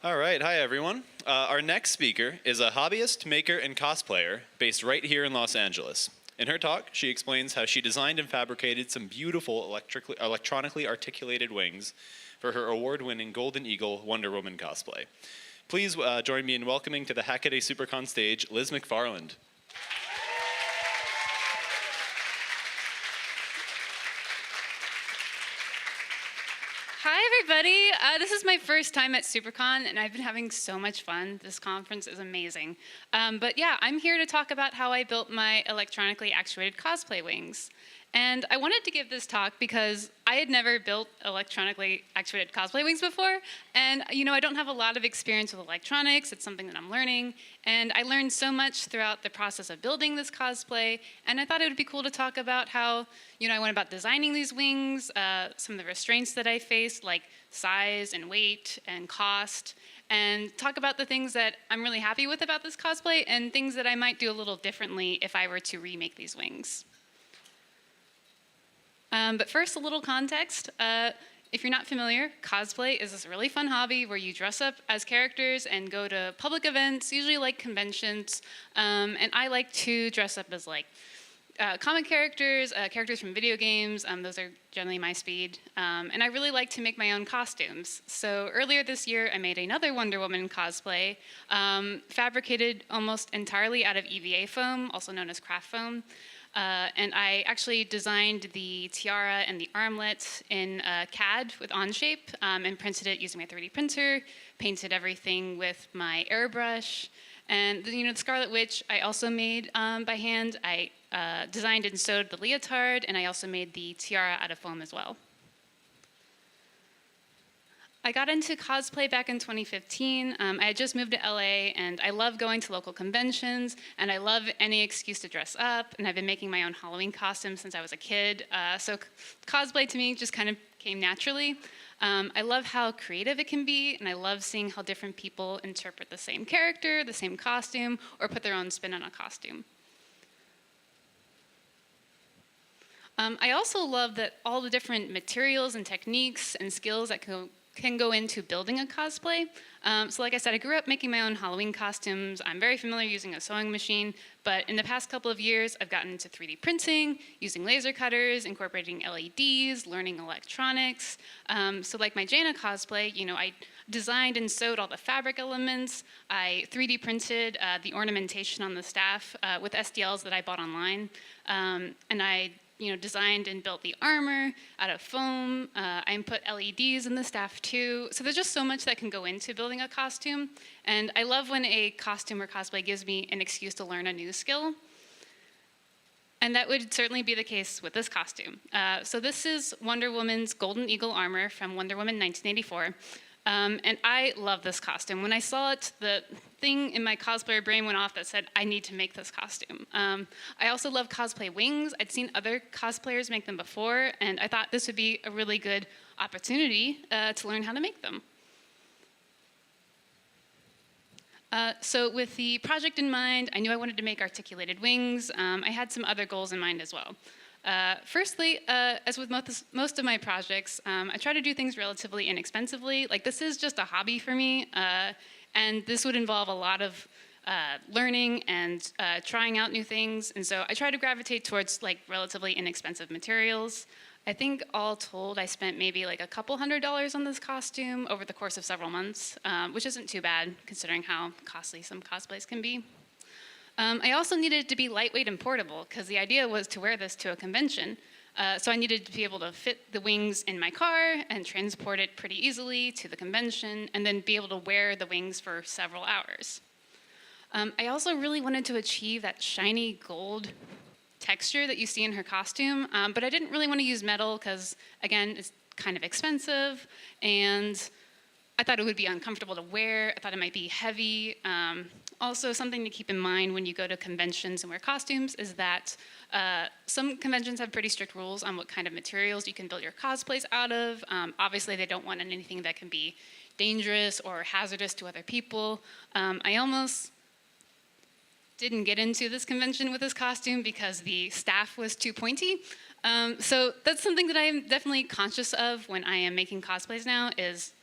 All right, hi everyone. Our next speaker is a hobbyist, maker, and cosplayer based right here in Los Angeles. In her talk, she explains how she designed and fabricated some beautiful electronically articulated wings for her award-winning Golden Eagle Wonder Woman cosplay. Please join me in welcoming to the Hackaday Supercon stage, LizMcFarland. Hi, everybody. This is my first time at Supercon, and I've been having so much fun. This conference is amazing. But yeah, I'm here to talk about how I built my electronically actuated cosplay wings. And I wanted to give this talk because I had never built electronically actuated cosplay wings before. And, I don't have a lot of experience with electronics. It's something that I'm learning. And I learned so much throughout the process of building this cosplay. And I thought it would be cool to talk about how, I went about designing these wings, some of the restraints that I faced, like size and weight and cost, and talk about the things that I'm really happy with about this cosplay and things that I might do a little differently if I were to remake these wings. But first, a little context. If you're not familiar, cosplay is this really fun hobby where you dress up as characters and go to public events, usually like conventions. And I like to dress up as comic characters, characters from video games. Those are generally my speed. And I really like to make my own costumes. So earlier this year, I made another Wonder Woman cosplay, fabricated almost entirely out of EVA foam, also known as craft foam. And I actually designed the tiara and the armlet in CAD with Onshape and printed it using my 3D printer, painted everything with my airbrush. And the Scarlet Witch I also made by hand. I designed and sewed the leotard, and I also made the tiara out of foam as well. I got into cosplay back in 2015. I had just moved to LA, and I love going to local conventions, and I love any excuse to dress up, and I've been making my own Halloween costumes since I was a kid. So cosplay to me just kind of came naturally. I love how creative it can be, and I love seeing how different people interpret the same character, the same costume, or put their own spin on a costume. I also love that all the different materials and techniques and skills that can go into building a cosplay. So like I said, I grew up making my own Halloween costumes. I'm very familiar using a sewing machine, but in the past couple of years, I've gotten into 3D printing, using laser cutters, incorporating LEDs, learning electronics. So like my Jaina cosplay, I designed and sewed all the fabric elements. I 3D printed the ornamentation on the staff with SDLs that I bought online. And I designed and built the armor out of foam. I put LEDs in the staff too. So there's just so much that can go into building a costume. And I love when a costume or cosplay gives me an excuse to learn a new skill. And that would certainly be the case with this costume. So this is Wonder Woman's Golden Eagle armor from Wonder Woman 1984. And I love this costume. When I saw it, the thing in my cosplayer brain went off that said, I need to make this costume. I also love cosplay wings. I'd seen other cosplayers make them before, and I thought this would be a really good opportunity to learn how to make them. So with the project in mind, I knew I wanted to make articulated wings. I had some other goals in mind as well. Firstly, as with most of my projects, I try to do things relatively inexpensively. Like this is just a hobby for me, and this would involve a lot of learning and trying out new things. And so I try to gravitate towards relatively inexpensive materials. I think all told, I spent maybe a couple $100s on this costume over the course of several months, which isn't too bad considering how costly some cosplays can be. I also needed it to be lightweight and portable because the idea was to wear this to a convention. So I needed to be able to fit the wings in my car and transport it pretty easily to the convention and then be able to wear the wings for several hours. I also really wanted to achieve that shiny gold texture that you see in her costume, but I didn't really want to use metal because, again, it's kind of expensive and I thought it would be uncomfortable to wear. I thought it might be heavy. Also, something to keep in mind when you go to conventions and wear costumes is that some conventions have pretty strict rules on what kind of materials you can build your cosplays out of. Obviously, they don't want anything that can be dangerous or hazardous to other people. I almost didn't get into this convention with this costume because the staff was too pointy. So that's something that I am definitely conscious of when I am making cosplays now is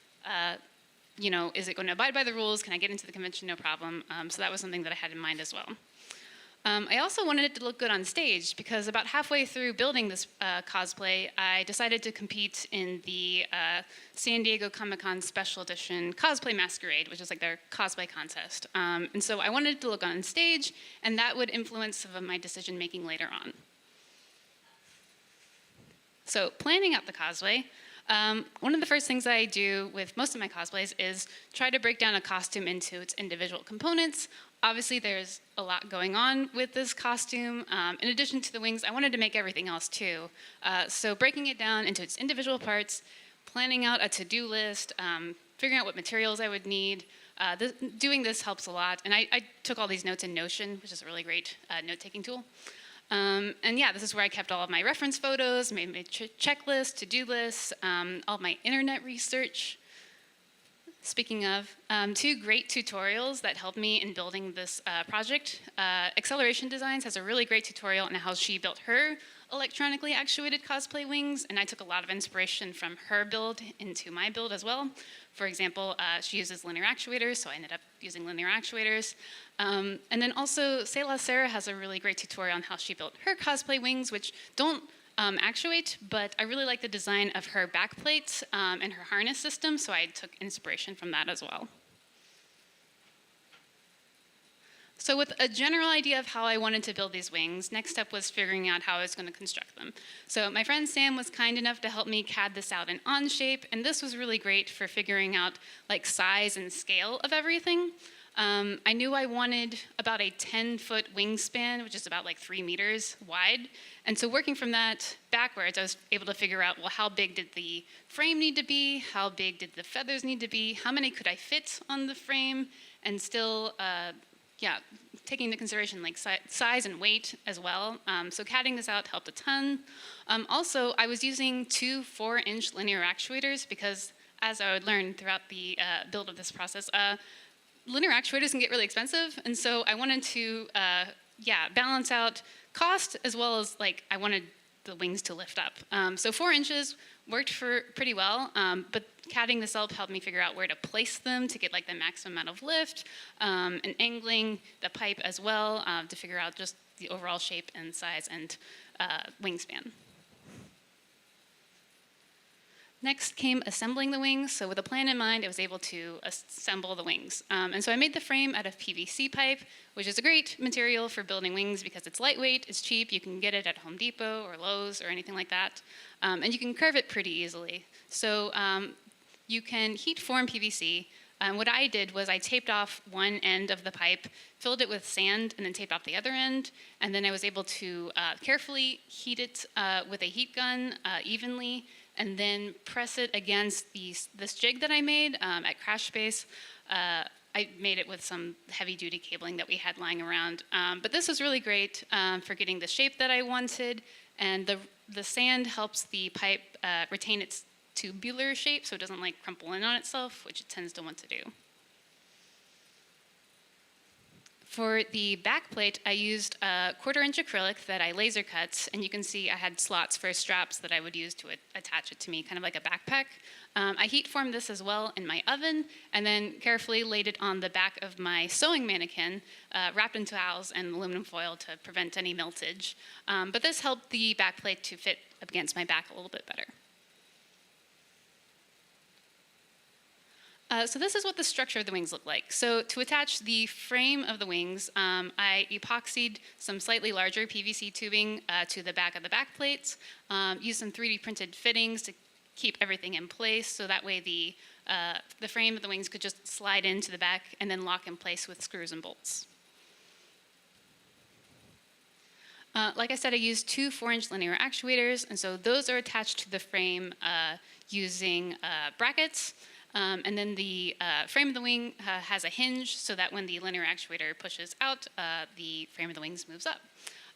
is it going to abide by the rules? Can I get into the convention? No problem. So that was something that I had in mind as well. I also wanted it to look good on stage because about halfway through building this cosplay, I decided to compete in the San Diego Comic-Con Special Edition Cosplay Masquerade, which is like their cosplay contest. And so I wanted it to look on stage, and that would influence some of my decision-making later on. So planning out the cosplay, one of the first things I do with most of my cosplays is try to break down a costume into its individual components. Obviously, there's a lot going on with this costume. In addition to the wings, I wanted to make everything else too. So breaking it down into its individual parts, planning out a to-do list, figuring out what materials I would need. Doing this helps a lot. And I took all these notes in Notion, which is a really great note-taking tool. And yeah, this is where I kept all of my reference photos, made my checklist, to-do lists, all of my internet research. Speaking of, 2 great tutorials that helped me in building this project. Acceleration Designs has a really great tutorial on how she built her electronically actuated cosplay wings, and I took a lot of inspiration from her build into my build as well. For example, she uses linear actuators, so I ended up using linear actuators. And then also, Sayla Sarah has a really great tutorial on how she built her cosplay wings, which don't actuate, but I really like the design of her backplate and her harness system, so I took inspiration from that as well. So with a general idea of how I wanted to build these wings, next step was figuring out how I was going to construct them. So my friend Sam was kind enough to help me CAD this out in Onshape, and this was really great for figuring out like size and scale of everything. I knew I wanted about a 10-foot wingspan, which is about like 3 meters wide. And so working from that backwards, I was able to figure out, well, how big did the frame need to be? How big did the feathers need to be? How many could I fit on the frame? And still, taking into consideration like size and weight as well. So CADing this out helped a ton. Also, I was using 2 4-inch linear actuators because, as I would learn throughout the build of this process, linear actuators can get really expensive, and so I wanted to, balance out cost as well as like I wanted the wings to lift up. So 4 inches worked for pretty well, but CADing this up helped me figure out where to place them to get like the maximum amount of lift, and angling the pipe as well to figure out just the overall shape and size and wingspan. Next came assembling the wings. So with a plan in mind, I was able to assemble the wings. And so I made the frame out of PVC pipe, which is a great material for building wings because it's lightweight, it's cheap, you can get it at Home Depot or Lowe's or anything like that. And you can curve it pretty easily. So you can heat form PVC. What I did was I taped off one end of the pipe, filled it with sand, and then taped off the other end. And then I was able to carefully heat it with a heat gun evenly, and then press it against this jig that I made at Crash Space. I made it with some heavy-duty cabling that we had lying around. But this was really great for getting the shape that I wanted, and the sand helps the pipe retain its tubular shape so it doesn't like crumple in on itself, which it tends to want to do. For the back plate, I used a 1/4-inch acrylic that I laser cut, and you can see I had slots for straps that I would use to attach it to me, kind of like a backpack. I heat formed this as well in my oven, and then carefully laid it on the back of my sewing mannequin, wrapped in towels and aluminum foil to prevent any meltage. But this helped the back plate to fit up against my back a little bit better. So this is what the structure of the wings look like. So to attach the frame of the wings, I epoxied some slightly larger PVC tubing to the back of the back plates, used some 3D printed fittings to keep everything in place, so that way the frame of the wings could just slide into the back and then lock in place with screws and bolts. Like I said, I used 2 4-inch linear actuators, and so those are attached to the frame using brackets. And then the frame of the wing has a hinge so that when the linear actuator pushes out, the frame of the wings moves up.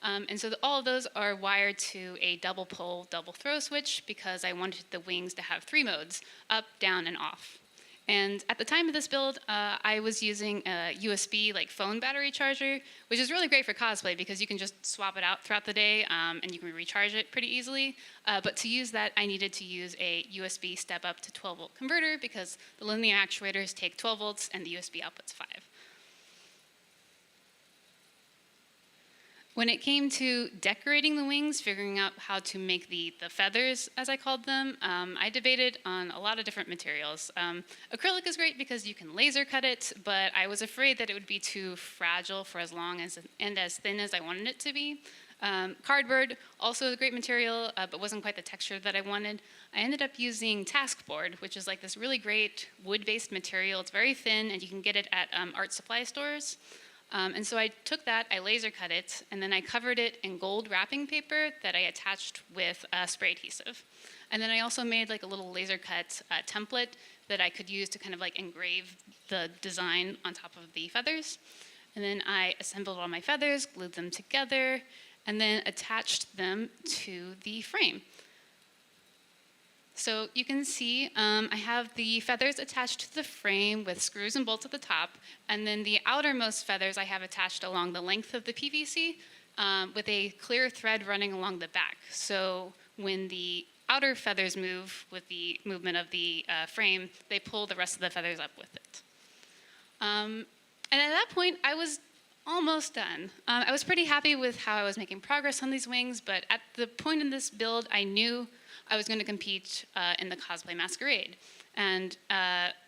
And so all of those are wired to a double pole, double throw switch because I wanted the wings to have 3 modes, up, down, and off. And at the time of this build, I was using a USB phone battery charger, which is really great for cosplay because you can just swap it out throughout the day and you can recharge it pretty easily. But to use that, I needed to use a USB step up to 12 volt converter because the linear actuators take 12 volts and the USB output's 5. When it came to decorating the wings, figuring out how to make the feathers, as I called them, I debated on a lot of different materials. Acrylic is great because you can laser cut it, but I was afraid that it would be too fragile for as long as and as thin as I wanted it to be. Cardboard, also a great material, but wasn't quite the texture that I wanted. I ended up using taskboard, which is like this really great wood-based material. It's very thin, and you can get it at art supply stores. And so I took that, I laser cut it, and then I covered it in gold wrapping paper that I attached with spray adhesive. And then I also made like a little laser cut template that I could use to kind of like engrave the design on top of the feathers. And then I assembled all my feathers, glued them together, and then attached them to the frame. So you can see I have the feathers attached to the frame with screws and bolts at the top, and then the outermost feathers I have attached along the length of the PVC with a clear thread running along the back. So when the outer feathers move with the movement of the frame, they pull the rest of the feathers up with it. And at that point, I was almost done. I was pretty happy with how I was making progress on these wings, but at the point in this build, I knew I was going to compete in the Cosplay Masquerade. And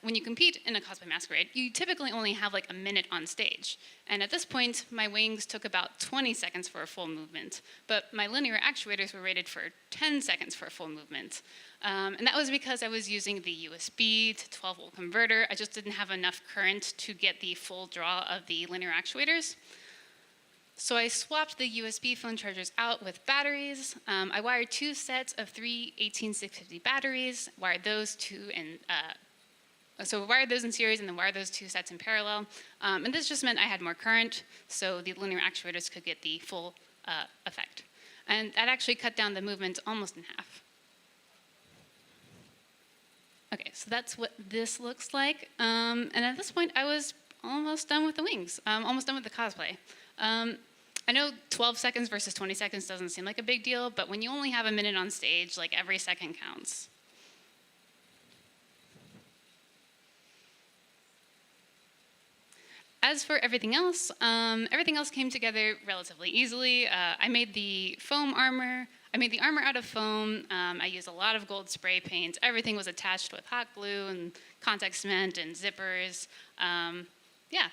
when you compete in a Cosplay Masquerade, you typically only have like a minute on stage. And at this point, my wings took about 20 seconds for a full movement, but my linear actuators were rated for 10 seconds for a full movement. And that was because I was using the USB to 12 volt converter. I just didn't have enough current to get the full draw of the linear actuators. So I swapped the USB phone chargers out with batteries. I wired 2 sets of 3 18650 batteries, wired those wired those in series and then wired those 2 sets in parallel. And this just meant I had more current, so the linear actuators could get the full effect. And that actually cut down the movement almost in half. Okay, so that's what this looks like. And at this point, I was almost done with the wings, almost done with the cosplay. I know 12 seconds versus 20 seconds doesn't seem like a big deal, but when you only have a minute on stage, like every second counts. As for everything else came together relatively easily. I made the foam armor. I made the armor out of foam. I used a lot of gold spray paint. Everything was attached with hot glue and contact cement and zippers. Yeah.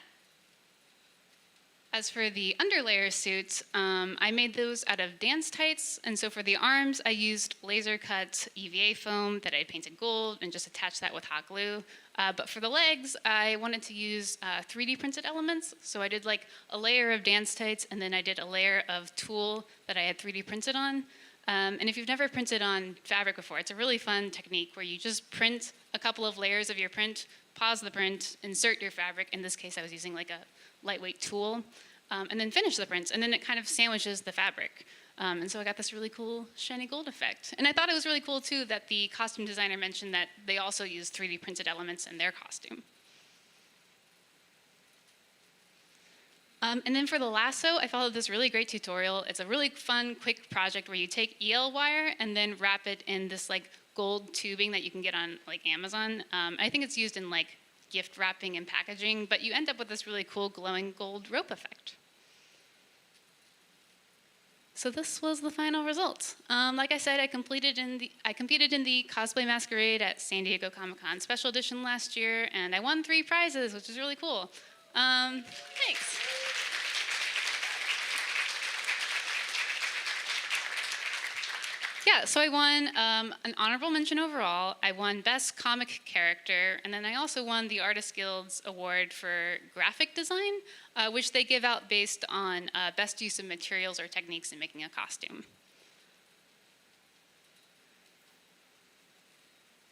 As for the underlayer suits, I made those out of dance tights, and so for the arms, I used laser cut EVA foam that I painted gold and just attached that with hot glue. But for the legs, I wanted to use 3D printed elements, so I did like a layer of dance tights, and then I did a layer of tulle that I had 3D printed on. And if you've never printed on fabric before, it's a really fun technique where you just print a couple of layers of your print, pause the print, insert your fabric. In this case, I was using like a lightweight tulle, and then finish the prints, and then it kind of sandwiches the fabric. And so I got this really cool shiny gold effect. And I thought it was really cool too that the costume designer mentioned that they also use 3D printed elements in their costume. And then for the lasso, I followed this really great tutorial. It's a really fun, quick project where you take EL wire and then wrap it in this like gold tubing that you can get on like Amazon. I think it's used in like gift wrapping and packaging, but you end up with this really cool glowing gold rope effect. So this was the final result. Like I said, I competed in the Cosplay Masquerade at San Diego Comic-Con Special Edition last year, and I won 3 prizes, which is really cool. Thanks. Yeah, so I won an honorable mention overall. I won Best Comic Character, and then I also won the Artist Guild's award for graphic design, which they give out based on best use of materials or techniques in making a costume.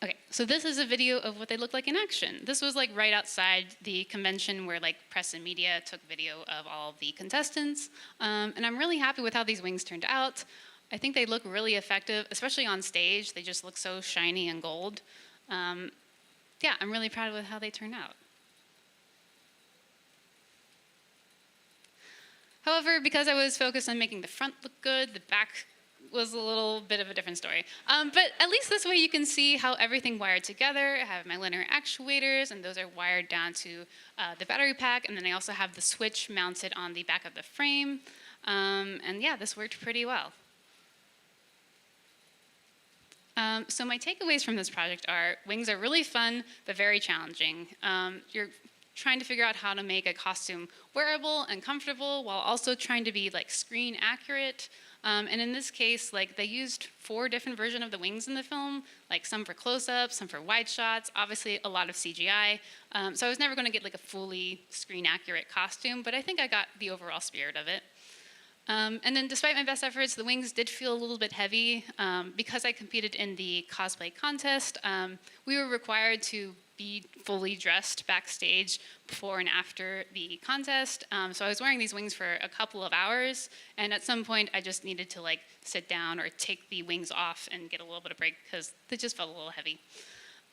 Okay, so this is a video of what they look like in action. This was like right outside the convention where like press and media took video of all of the contestants. And I'm really happy with how these wings turned out. I think they look really effective, especially on stage. They just look so shiny and gold. yeah, I'm really proud with how they turned out. However, because I was focused on making the front look good, the back was a little bit of a different story. But at least this way you can see how everything wired together. I have my linear actuators, and those are wired down to the battery pack, and then I also have the switch mounted on the back of the frame. And yeah, this worked pretty well. So my takeaways from this project are wings are really fun, but very challenging. You're trying to figure out how to make a costume wearable and comfortable while also trying to be like screen accurate. And in this case, like they used 4 different versions of the wings in the film, like some for close-ups, some for wide shots, obviously a lot of CGI. So I was never going to get like a fully screen accurate costume, but I think I got the overall spirit of it. And then despite my best efforts, the wings did feel a little bit heavy. Because I competed in the cosplay contest, we were required to be fully dressed backstage before and after the contest. So I was wearing these wings for a couple of hours, and at some point I just needed to like sit down or take the wings off and get a little bit of break because they just felt a little heavy.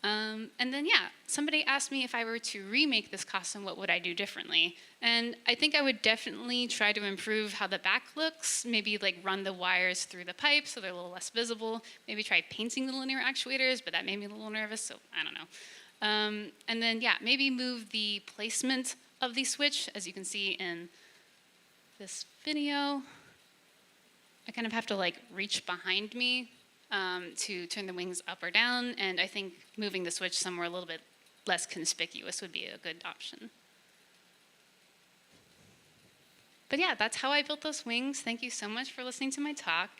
And then, yeah, somebody asked me if I were to remake this costume, what would I do differently? And I think I would definitely try to improve how the back looks, maybe like run the wires through the pipe so they're a little less visible, maybe try painting the linear actuators, but that made me a little nervous, so I don't know. And then, yeah, maybe move the placement of the switch, as you can see in this video. I kind of have to like reach behind me to turn the wings up or down, and I think moving the switch somewhere a little bit less conspicuous would be a good option. But yeah, that's how I built those wings. Thank you so much for listening to my talk.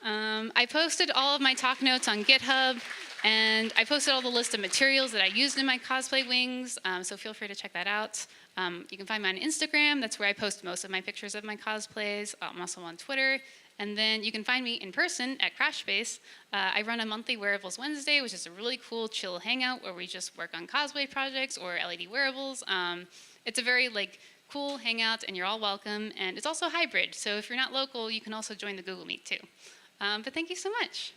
I posted all of my talk notes on GitHub, and I posted all the list of materials that I used in my cosplay wings, so feel free to check that out. You can find me on Instagram. That's where I post most of my pictures of my cosplays. I'm also on Twitter. And then you can find me in person at Crashbase. I run a monthly Wearables Wednesday, which is a really cool, chill hangout where we just work on cosplay projects or LED wearables. It's a very cool hangout, and you're all welcome. And it's also hybrid, so if you're not local, you can also join the Google Meet too. But thank you so much.